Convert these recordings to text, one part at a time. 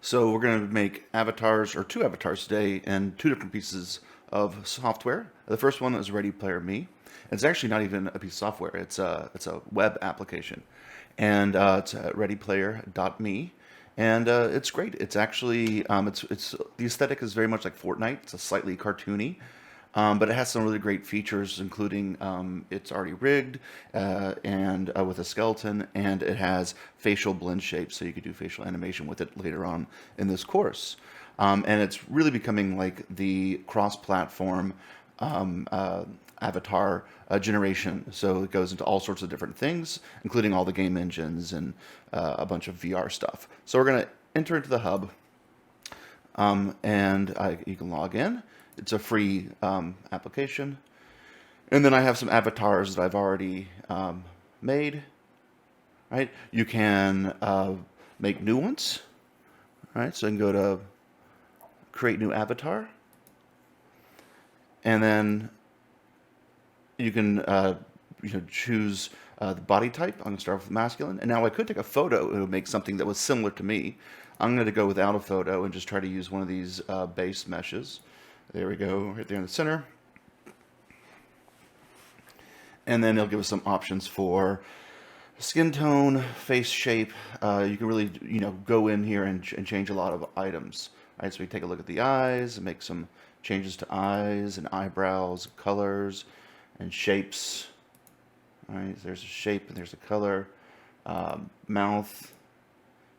So we're going to make avatars, or two avatars today, in two different pieces of software. The first one is Ready Player Me. It's actually not even a piece of software. It's a web application, and it's readyplayer.me, and it's great. It's actually it's the aesthetic is very much like Fortnite. It's a slightly cartoony. But it has some really great features, including it's already rigged and with a skeleton, and it has facial blend shapes, so you could do facial animation with it later on in this course. And it's really becoming like the cross-platform avatar generation. So it goes into all sorts of different things, including all the game engines and a bunch of VR stuff. So we're going to enter into the hub, you can log in. It's a free application. And then I have some avatars that I've already made. Right? You can make new ones. Right? So I can go to create new avatar. And then you can choose the body type. I'm going to start with masculine. And now I could take a photo. It would make something that was similar to me. I'm going to go without a photo and just try to use one of these base meshes. There we go, right there in the center. And then it'll give us some options for skin tone, face shape. You can really, go in here and change a lot of items. All right, so we take a look at the eyes and make some changes to eyes and eyebrows, colors, and shapes. All right, so there's a shape and there's a color, mouth.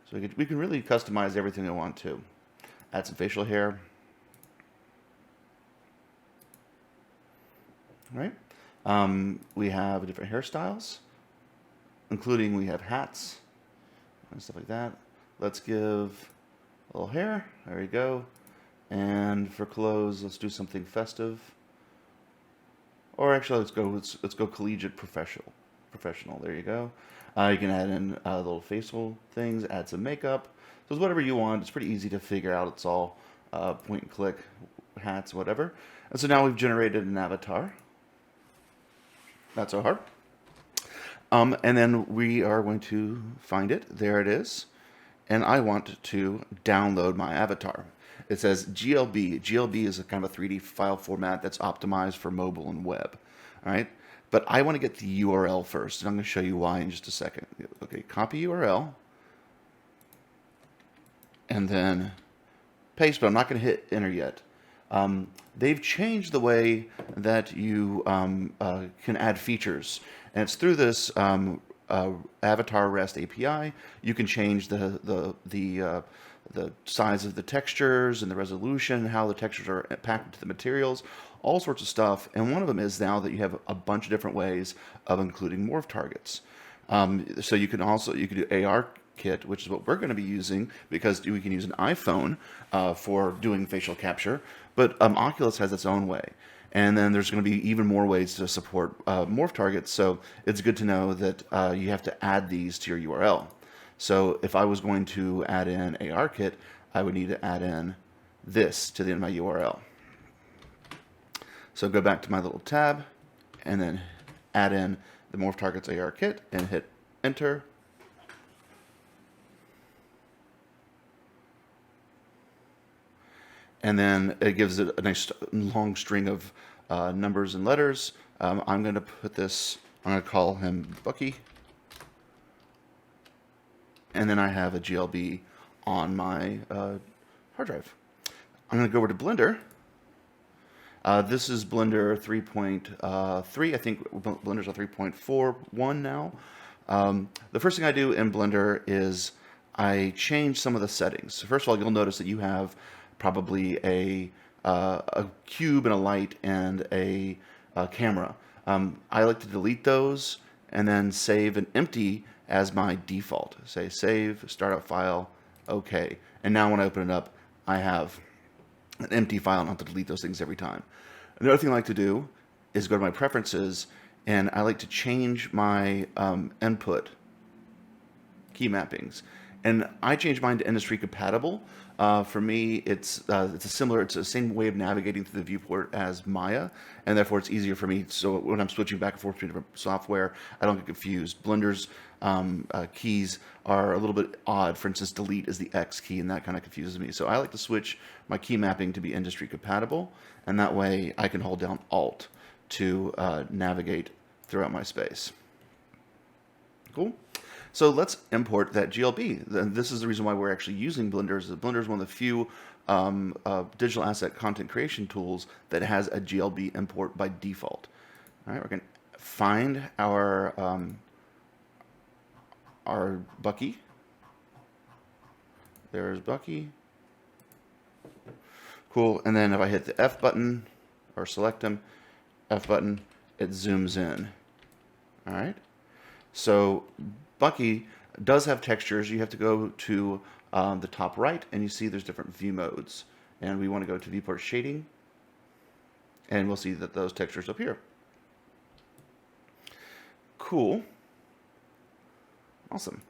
So we can really customize everything we want to. Add some facial hair. Right? We have different hairstyles, including we have hats and stuff like that. Let's give a little hair. There we go. And for clothes, let's do something festive. Or actually, let's go collegiate professional. Professional. There you go. You can add in little facial things, add some makeup. So it's whatever you want. It's pretty easy to figure out. It's all point and click, hats, whatever. And so now we've generated an avatar. Not so hard. And then we are going to find it. There it is. And I want to download my avatar. It says GLB. GLB is a kind of a 3D file format that's optimized for mobile and web. All right. But I want to get the URL first, and I'm going to show you why in just a second. Okay, copy URL. And then paste, but I'm not going to hit enter yet. They've changed the way that you can add features, and it's through this Avatar REST API. You can change the size of the textures and the resolution, how the textures are packed into the materials, all sorts of stuff. And one of them is now that you have a bunch of different ways of including morph targets. So you can do AR kit, which is what we're going to be using because we can use an iPhone for doing facial capture, but Oculus has its own way. And then there's going to be even more ways to support morph targets, so it's good to know that you have to add these to your URL. So if I was going to add in AR kit, I would need to add in this to the end of my URL. So go back to my little tab and then add in the morph targets AR kit and hit enter. And then it gives it a nice long string of numbers and letters. I'm going to put this, I'm going to call him Bucky. And then I have a GLB on my hard drive. I'm going to go over to Blender. This is Blender 3.3. I think Blender's on 3.41 now. The first thing I do in Blender is I change some of the settings. So first of all, you'll notice that you have probably a cube and a light and a camera. I like to delete those and then save an empty as my default. Say save, startup file, okay. And now when I open it up, I have an empty file and I don't have to delete those things every time. Another thing I like to do is go to my preferences, and I like to change my input key mappings. And I change mine to industry compatible. For me, it's the same way of navigating through the viewport as Maya, and therefore it's easier for me. So when I'm switching back and forth between different software, I don't get confused. Blender's keys are a little bit odd. For instance, delete is the X key, and that kind of confuses me. So I like to switch my key mapping to be industry compatible, and that way I can hold down Alt to navigate throughout my space. Cool. So let's import that GLB. This is the reason why we're actually using Blender. Blender is one of the few digital asset content creation tools that has a GLB import by default. All right, we're going to find our Bucky. There's Bucky. Cool. And then if I hit the F button or select him, F button, it zooms in. All right. So Bucky does have textures. You have to go to the top right, and you see there's different view modes. And we want to go to viewport shading, and we'll see that those textures appear. Cool. Awesome.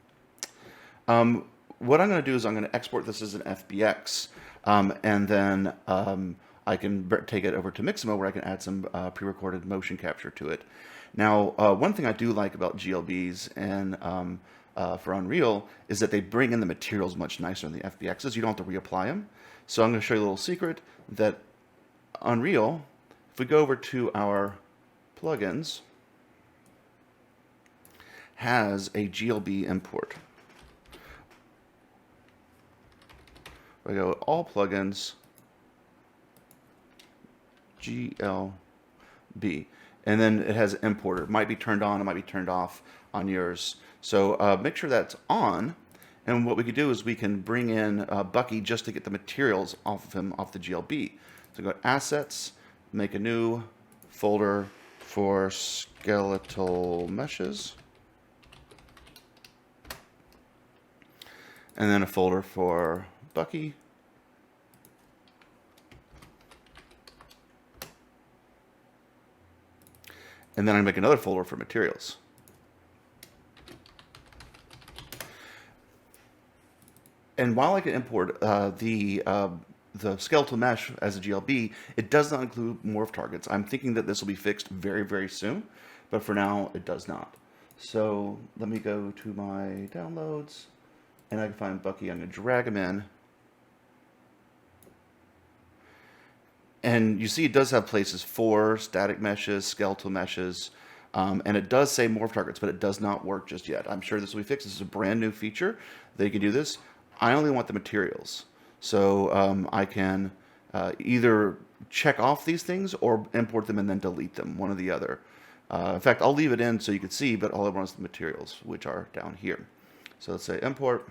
What I'm going to do is I'm going to export this as an FBX, and then I can take it over to Mixamo where I can add some pre-recorded motion capture to it. Now, one thing I do like about GLBs and for Unreal is that they bring in the materials much nicer than the FBXs. You don't have to reapply them. So I'm going to show you a little secret that Unreal, if we go over to our plugins, has a GLB import. I go all plugins, GLB, and then it has importer. It might be turned on, it might be turned off on yours. So make sure that's on. And what we could do is we can bring in Bucky just to get the materials off of him, off the GLB. So go to Assets, make a new folder for skeletal meshes, and then a folder for Bucky. And then I make another folder for materials. And while I can import the skeletal mesh as a GLB, it does not include morph targets. I'm thinking that this will be fixed very, very soon, but for now it does not. So let me go to my downloads, and I can find Bucky. I'm going to drag him in. And you see it does have places for static meshes, skeletal meshes, and it does say morph targets, but it does not work just yet. I'm sure this will be fixed. This is a brand new feature. They can do this. I only want the materials. So I can either check off these things or import them and then delete them, one or the other. In fact, I'll leave it in so you can see, but all I want is the materials, which are down here. So let's say import.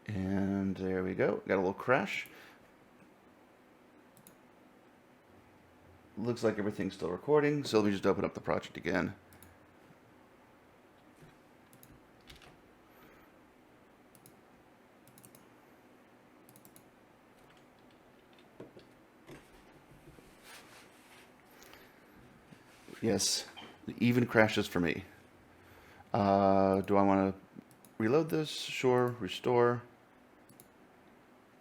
And there we go. Got a little crash. Looks like everything's still recording, so let me just open up the project again. Yes, it even crashes for me. Do I want to reload this? Sure. Restore.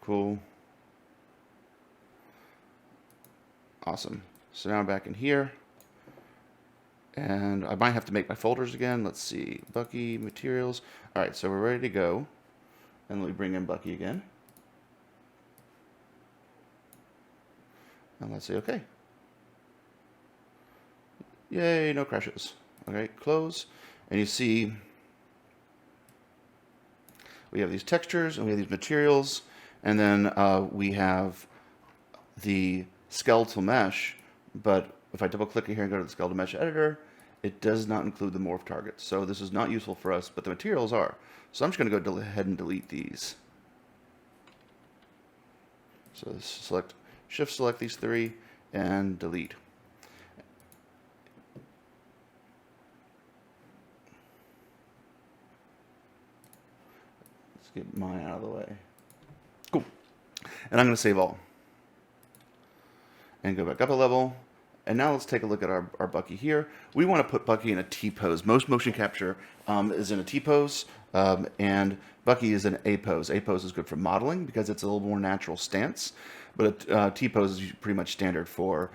Cool. Awesome. So now I'm back in here. And I might have to make my folders again. Let's see. Bucky, materials. All right, so we're ready to go. And let me bring in Bucky again. And let's say OK. Yay, no crashes. Okay, close. And you see we have these textures and we have these materials. And then we have the skeletal mesh. But if I double click here and go to the skeletal mesh editor, it does not include the morph targets. So this is not useful for us, but the materials are. So I'm just going to go ahead and delete these. So select, shift select these three and delete. Let's get mine out of the way. Cool. And I'm going to save all. And go back up a level. And now let's take a look at our Bucky here. We want to put Bucky in a T-pose. Most motion capture is in a T-pose, and Bucky is in A-pose. A-pose is good for modeling because it's a little more natural stance, but T-pose is pretty much standard for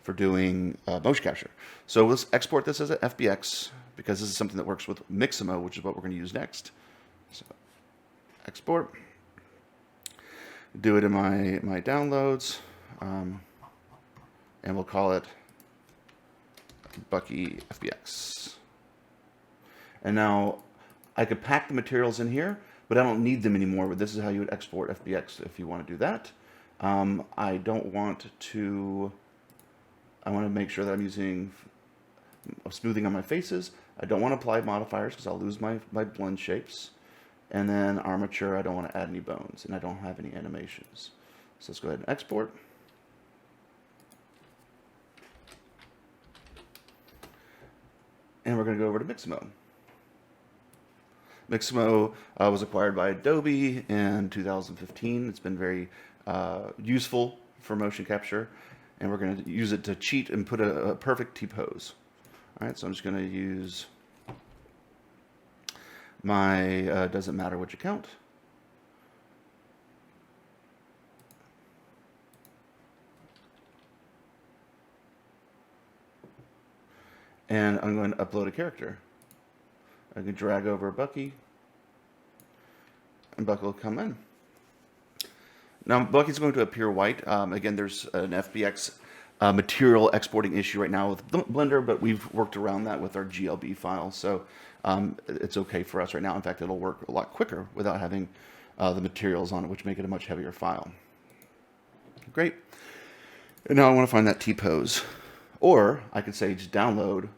for doing motion capture. So let's export this as an FBX because this is something that works with Mixamo, which is what we're going to use next. So export, do it in my downloads, and we'll call it Bucky FBX. And now I could pack the materials in here, but I don't need them anymore. But this is how you would export FBX if you want to do that. I don't want to, I want to make sure that I'm using smoothing on my faces. I don't want to apply modifiers because I'll lose my blend shapes. And then armature, I don't want to add any bones, and I don't have any animations. So let's go ahead and export. And we're going to go over to Mixamo. Mixamo was acquired by Adobe in 2015. It's been very useful for motion capture, and we're going to use it to cheat and put a perfect T-pose. All right, so I'm just going to use my doesn't matter which account. And I'm going to upload a character. I can drag over Bucky, and Bucky will come in. Now, Bucky's going to appear white. Again, there's an FBX material exporting issue right now with Blender, but we've worked around that with our GLB file, so it's okay for us right now. In fact, it'll work a lot quicker without having the materials on it, which make it a much heavier file. Great. And now I want to find that T-pose. Or I could say just download,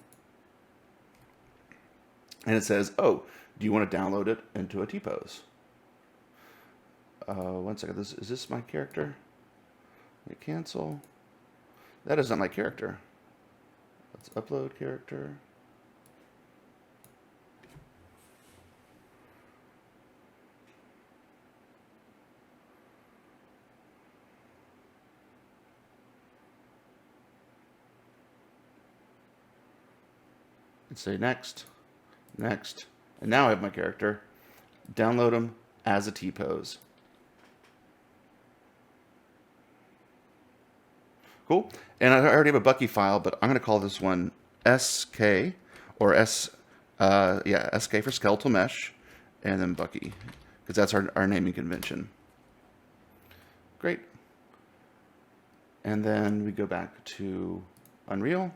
and it says, oh, do you want to download it into a T-pose? 1 second, is this my character? Let me cancel. That is not my character. Let's upload character. And say next, next. And now I have my character. Download them as a T-pose. Cool. And I already have a Bucky file, but I'm going to call this one SK, or SK for skeletal mesh, and then Bucky, because that's our naming convention. Great. And then we go back to Unreal.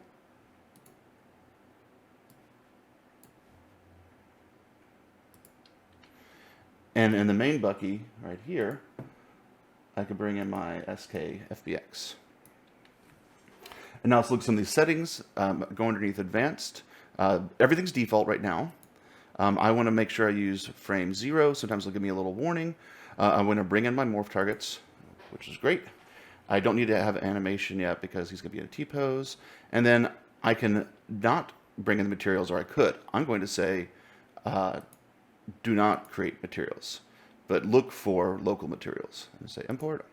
And in the main Bucky right here, I could bring in my SK FBX. And now let's look at some of these settings. Go underneath Advanced. Everything's default right now. I want to make sure I use frame 0. Sometimes it'll give me a little warning. I'm going to bring in my morph targets, which is great. I don't need to have animation yet because he's going to be in a T-pose. And then I can not bring in the materials, or I could. I'm going to say, do not create materials, but look for local materials. And say import.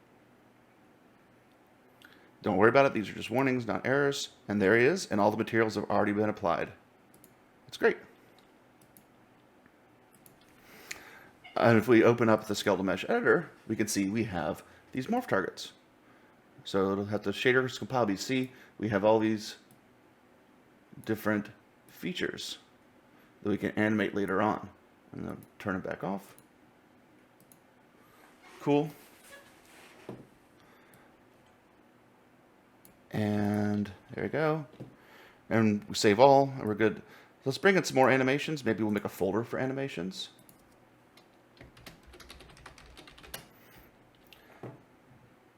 Don't worry about it. These are just warnings, not errors. And there he is. And all the materials have already been applied. It's great. And if we open up the skeletal mesh editor, we can see we have these morph targets. So it'll have the shaders compile. You see, we have all these different features that we can animate later on. I'm going to turn it back off. Cool. And there we go. And we save all, and we're good. Let's bring in some more animations. Maybe we'll make a folder for animations.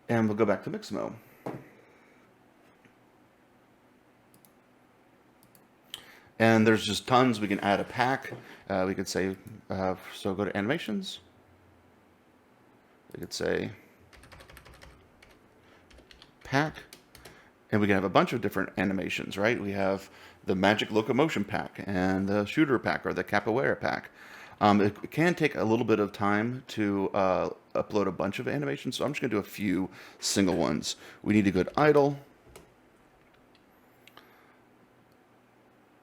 And we'll go back to Mixamo. And there's just tons. We can add a pack. We could say, so go to animations. We could say pack. And we can have a bunch of different animations, right? We have the magic locomotion pack and the shooter pack or the capoeira pack. It can take a little bit of time to upload a bunch of animations, so I'm just going to do a few single ones. We need a good idle.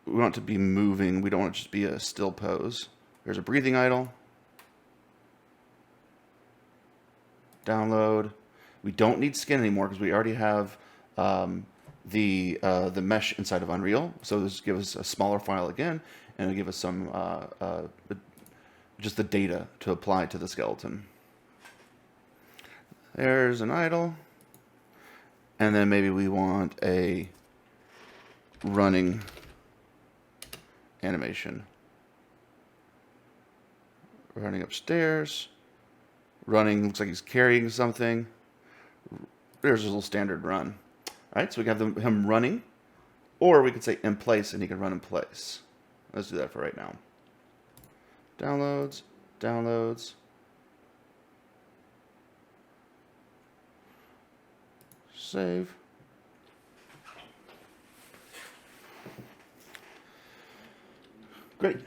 We want it to be moving. We don't want it to just be a still pose. There's a breathing idle. Download. We don't need skin anymore because we already have the mesh inside of Unreal. So this gives us a smaller file again, and it'll give us some just the data to apply to the skeleton. There's an idle, and then maybe we want a running animation. Running upstairs, running, looks like he's carrying something. There's a little standard run. All right, so we have him running, or we could say in place, and he can run in place. Let's do that for right now. Downloads, downloads. Save. Great.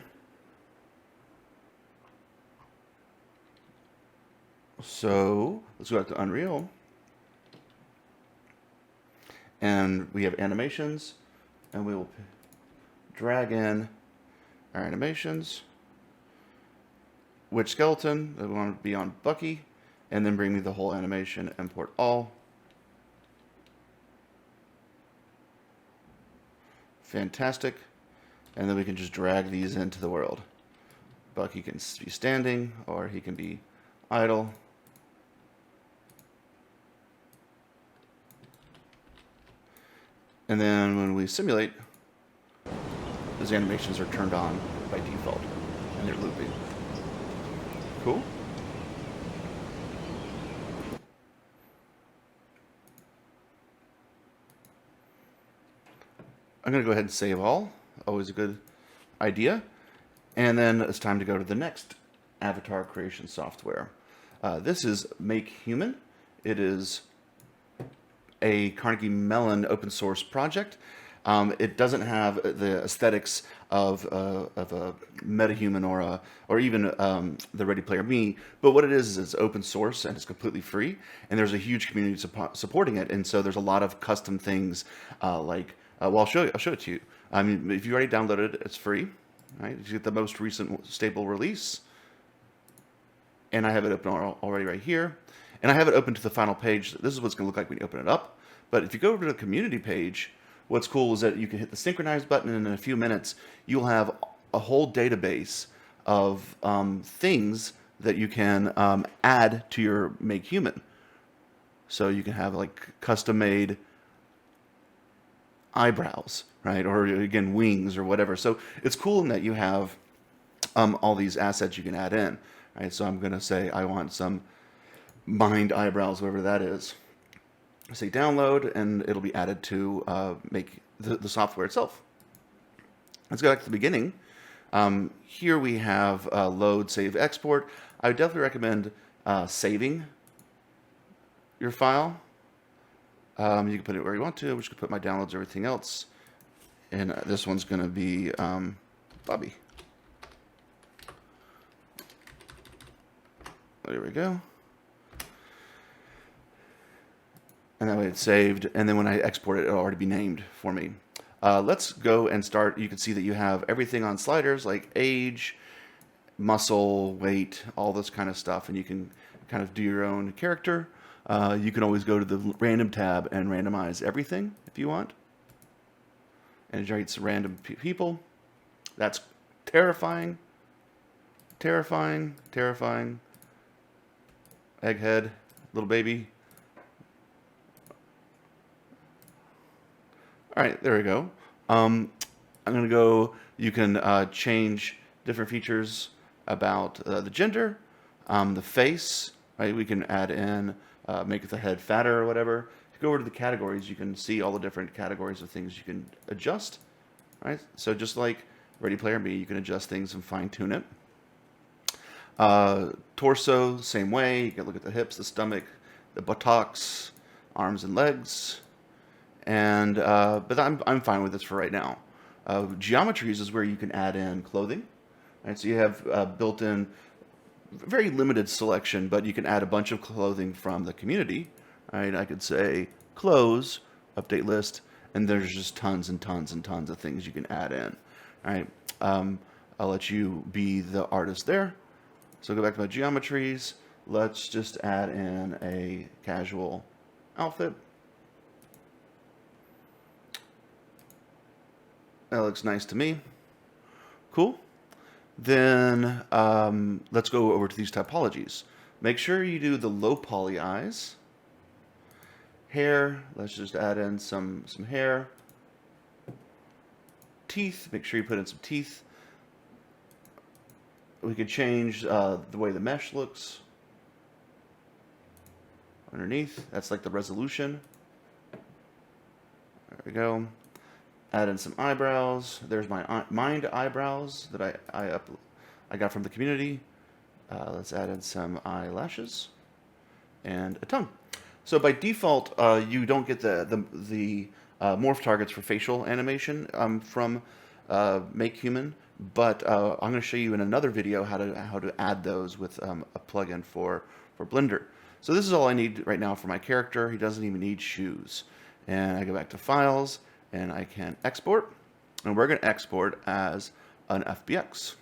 So let's go back to Unreal. And we have animations, and we will drag in our animations. Which skeleton? I want to be on Bucky, and then bring me the whole animation, import all. Fantastic. And then we can just drag these into the world. Bucky can be standing, or he can be idle. And then when we simulate, those animations are turned on by default, and they're looping. Cool. I'm going to go ahead and save all. Always a good idea. And then it's time to go to the next avatar creation software. This is Make Human. It is a Carnegie Mellon open source project. It doesn't have the aesthetics of a MetaHuman or even the Ready Player Me, but what it is it's open source and it's completely free, and there's a huge community supporting it, and so there's a lot of custom things well, I'll show it to you. I mean, if you already downloaded it, it's free, right? You get the most recent stable release, and I have it open already right here. And I have it open to the final page. This is what it's going to look like when you open it up. But if you go over to the community page, what's cool is that you can hit the synchronize button, and in a few minutes, you'll have a whole database of things that you can add to your Make Human. So you can have like custom-made eyebrows, right? Or again, wings or whatever. So it's cool in that you have all these assets you can add in, right? So I'm going to say I want some mind eyebrows, whatever that is. Say download, and it'll be added to make the software itself. Let's go back to the beginning. Here we have load, save, export. I would definitely recommend saving your file. You can put it where you want to. I'm just going to put my downloads, everything else. And this one's going to be Bobby. There we go. And that way it's saved. And then when I export it, it'll already be named for me. Let's go and start. You can see that you have everything on sliders like age, muscle, weight, all this kind of stuff. And you can kind of do your own character. You can always go to the random tab and randomize everything if you want. And it generates random people. That's terrifying. Terrifying. Terrifying. Egghead. Little baby. All right, there we go. I'm going to go, you can change different features about the gender, the face, right? We can add in, make the head fatter or whatever. If you go over to the categories, you can see all the different categories of things you can adjust, right? So just like Ready Player Me, you can adjust things and fine tune it. Torso, same way. You can look at the hips, the stomach, the buttocks, arms and legs. And but I'm fine with this for right now. Geometries is where you can add in clothing. Right? So you have built-in, very limited selection, but you can add a bunch of clothing from the community. Right? I could say clothes, update list, and there's just tons and tons and tons of things you can add in. All right? I'll let you be the artist there. So go back to my geometries. Let's just add in a casual outfit. That looks nice to me. Cool. Then let's go over to these typologies. Make sure you do the low poly eyes. Hair, let's just add in some hair. Teeth, make sure you put in some teeth. We could change the way the mesh looks underneath. That's like the resolution. There we go. Add in some eyebrows. There's my mind eyebrows that I got from the community. Let's add in some eyelashes and a tongue. So by default, you don't get the morph targets for facial animation from Make Human, but I'm going to show you in another video how to add those with a plugin for Blender. So this is all I need right now for my character. He doesn't even need shoes. And I go back to Files, and I can export, and we're going to export as an FBX.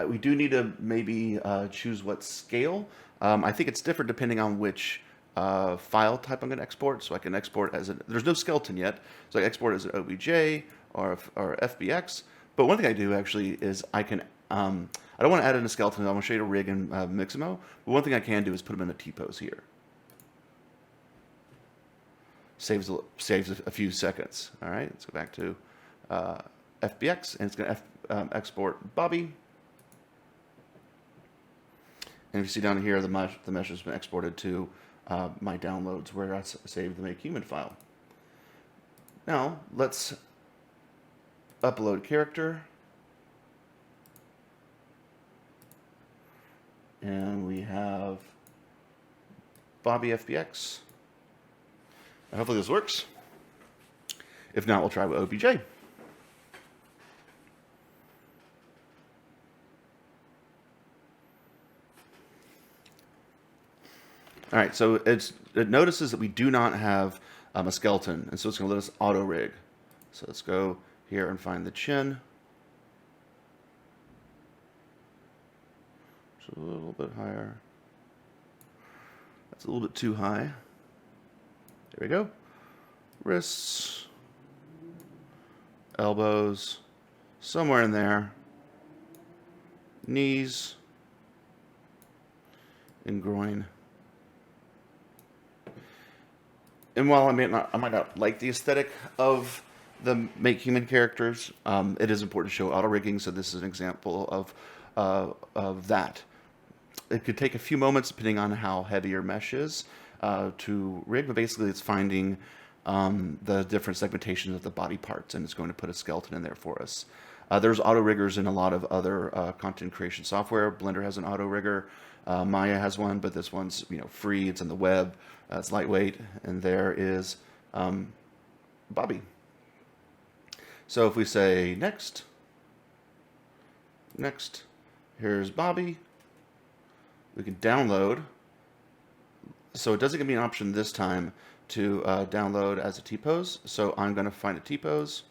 We do need to maybe choose what scale. I think it's different depending on which file type I'm going to export. So I can export as there's no skeleton yet, so I export as an OBJ or FBX. But one thing I do actually is I can, I don't want to add in a skeleton. I want to show you a rig in Mixamo. But one thing I can do is put them in a T-pose here. Saves a few seconds. All right, let's go back to FBX, and it's going to export Bobby. And if you see down here, the mesh has been exported to my downloads where I saved the Make Human file. Now, let's upload character. And we have Bobby FBX. And hopefully this works. If not, we'll try with OBJ. All right, so it notices that we do not have a skeleton, and so it's going to let us auto rig. So let's go here and find the chin. Just a little bit higher. That's a little bit too high. There we go. Wrists, elbows, somewhere in there. Knees and groin. And while I might not like the aesthetic of the Make Human characters, it is important to show auto rigging. So this is an example of that. It could take a few moments, depending on how heavy your mesh is, to rig. But basically, it's finding the different segmentations of the body parts, and it's going to put a skeleton in there for us. There's auto riggers in a lot of other content creation software. Blender has an auto rigger. Maya has one, but this one's free. It's in the web. It's lightweight, and there is Bobby. So if we say next, here's Bobby. We can download. So it doesn't give me an option this time to download as a T-pose. So I'm going to find a T-pose.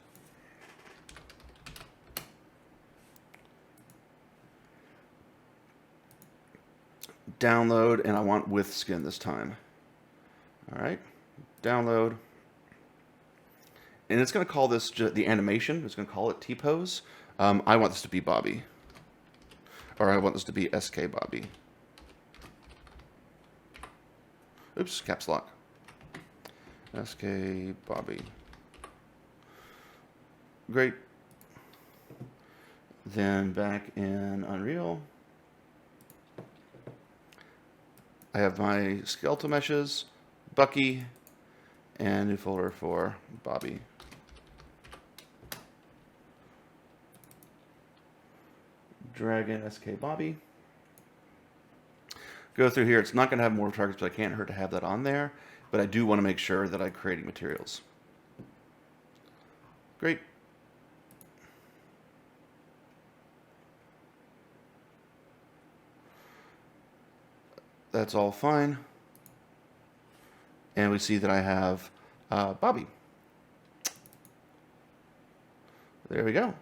Download, and I want with skin this time. All right, download. And it's going to call this the animation. It's going to call it T-pose. I want this to be Bobby. Or I want this to be SK Bobby. Oops, caps lock. SK Bobby. Great. Then back in Unreal, I have my skeletal meshes, Bucky, and new folder for Bobby. Drag in SK Bobby. Go through here. It's not going to have more targets, but I can't hurt to have that on there. But I do want to make sure that I'm creating materials. Great. That's all fine. And we see that I have Bobby. There we go.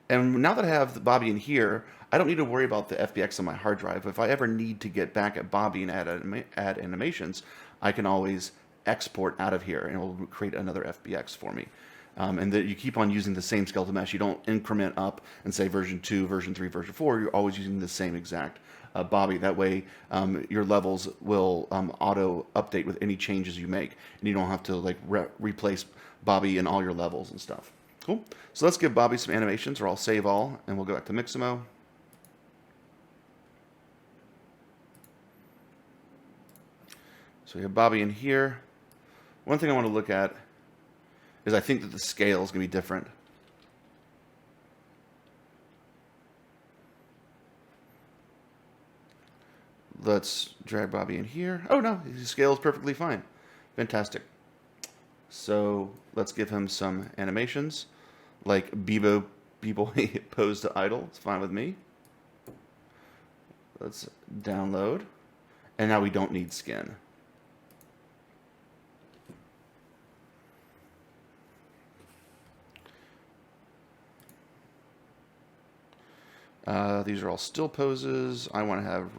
And now that I have the Bobby in here, I don't need to worry about the FBX on my hard drive. If I ever need to get back at Bobby and add animations, I can always export out of here, and it will create another FBX for me. And that you keep on using the same skeletal mesh. You don't increment up and say version 2, version 3, version 4. You're always using the same exact Bobby. That way, your levels will auto update with any changes you make, and you don't have to like replace Bobby in all your levels and stuff. Cool. So let's give Bobby some animations, or I'll save all, and we'll go back to Mixamo. So we have Bobby in here. One thing I want to look at is I think that the scale is going to be different. Let's drag Bobby in here. Oh no, his scale is perfectly fine. Fantastic. So let's give him some animations, like B-boy pose to idle. It's fine with me. Let's download. And now we don't need skin. These are all still poses. I want to have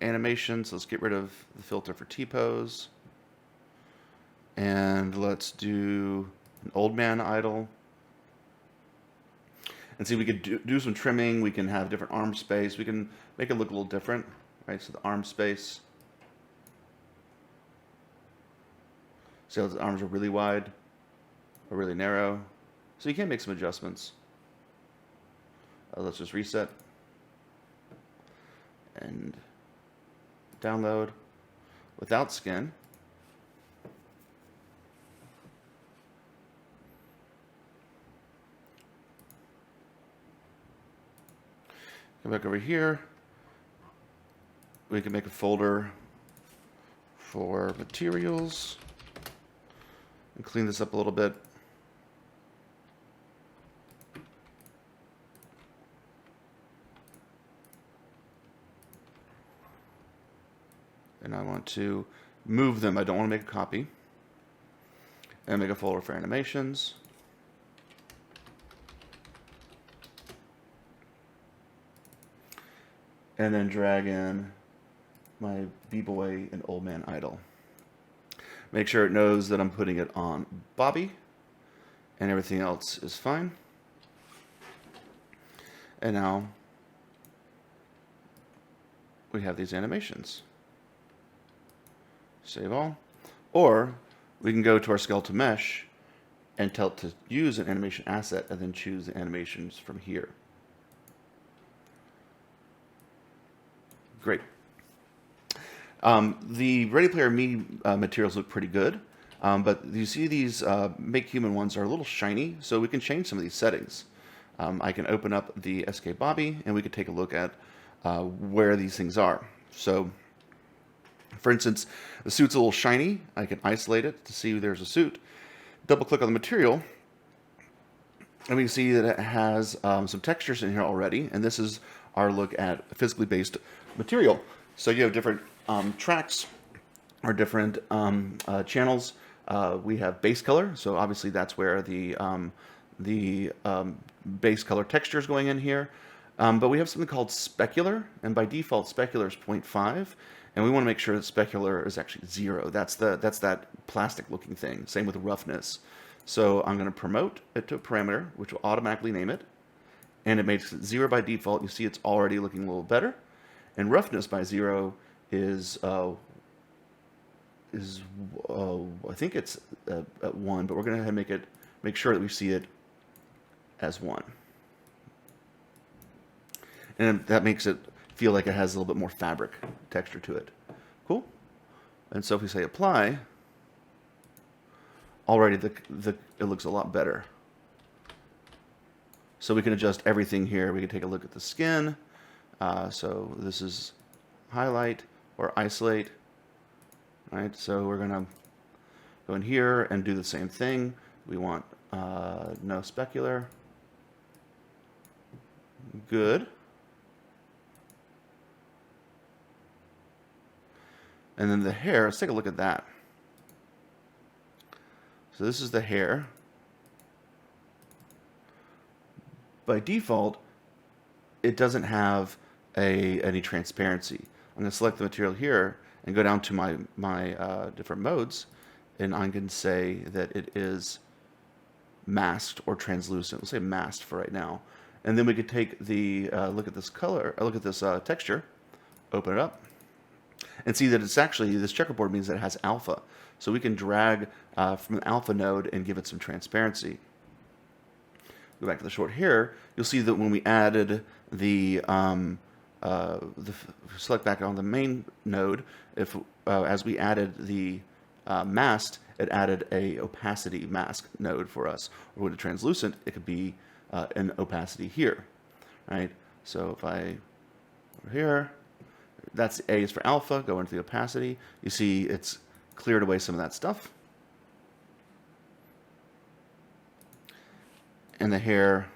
animations. Let's get rid of the filter for T-pose. And let's do an old man idle. And see, we could do some trimming. We can have different arm space. We can make it look a little different, right? So the arm space. See how the arms are really wide or really narrow. So you can make some adjustments. Let's just reset and download without skin. Come back over here. We can make a folder for materials and clean this up a little bit. And I want to move them. I don't want to make a copy. And make a folder for animations. And then drag in my B-boy and old man idle. Make sure it knows that I'm putting it on Bobby, and everything else is fine. And now we have these animations. Save all. Or we can go to our skeletal mesh and tell it to use an animation asset and then choose the animations from here. Great. The Ready Player Me materials look pretty good, but you see these Make Human ones are a little shiny, so we can change some of these settings. I can open up the SK Bobby, and we can take a look at where these things are. So, for instance, the suit's a little shiny. I can isolate it to see there's a suit. Double click on the material, and we can see that it has some textures in here already, and this is our look at physically based material. So you have different tracks or different channels. We have base color, so obviously that's where the base color texture is going in here. But we have something called specular, and by default specular is 0.5, and we want to make sure that specular is actually 0. That's that plastic looking thing. Same with roughness. So I'm going to promote it to a parameter, which will automatically name it, and it makes it 0 by default. You see it's already looking a little better. And roughness by 0 is I think it's at 1, but we're going to make sure that we see it as 1. And that makes it feel like it has a little bit more fabric texture to it. Cool. And so if we say apply, already it looks a lot better. So we can adjust everything here. We can take a look at the skin. So this is highlight or isolate. All right, so we're going to go in here and do the same thing. We want no specular. Good. And then the hair, let's take a look at that. So this is the hair. By default, it doesn't have any transparency. I'm going to select the material here and go down to my different modes, and I can say that it is masked or translucent. We'll say masked for right now. And then we could take the look at this color, look at this texture, open it up, and see that it's actually, this checkerboard means that it has alpha. So we can drag from an alpha node and give it some transparency. Go back to the short here, you'll see that when we added the select back on the main node, if as we added the masked, it added a opacity mask node for us. Or with a translucent, it could be an opacity here, right? So if I over here, that's A is for alpha, go into the opacity. You see it's cleared away some of that stuff. And the hair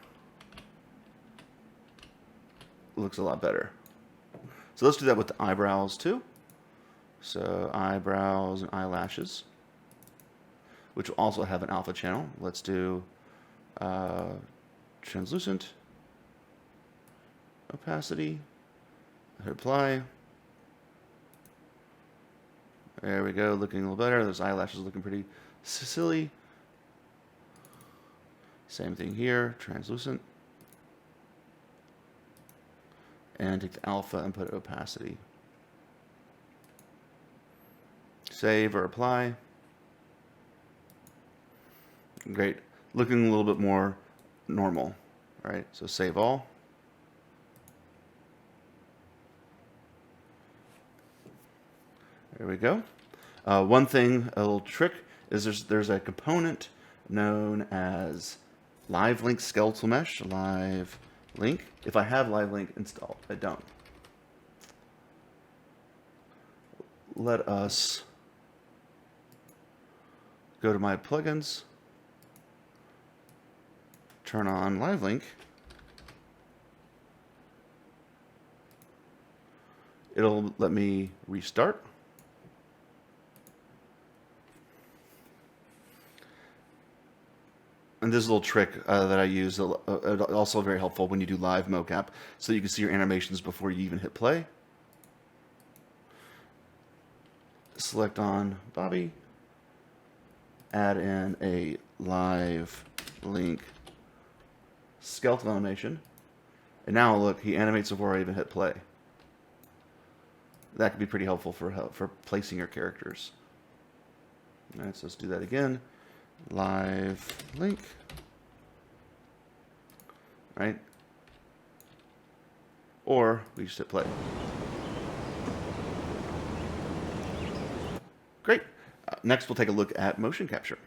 looks a lot better. So let's do that with the eyebrows too. So eyebrows and eyelashes, which will also have an alpha channel. Let's do translucent, opacity, hit apply. There we go, looking a little better. Those eyelashes looking pretty silly. Same thing here, translucent. And take the alpha and put opacity. Save or apply. Great. Looking a little bit more normal, right? So save all. There we go. One thing, a little trick, is there's a component known as Live Link Skeletal Mesh. Live Link. If I have Live Link installed, I don't. Let us go to my plugins, turn on Live Link. It'll let me restart. And this little trick that I use, also very helpful when you do live mocap, so you can see your animations before you even hit play. Select on Bobby, add in a Live Link skeletal animation, and now look, he animates before I even hit play. That could be pretty helpful for placing your characters. All right, so let's do that again. Live Link, right? Or we just hit play. Great. Next, we'll take a look at motion capture.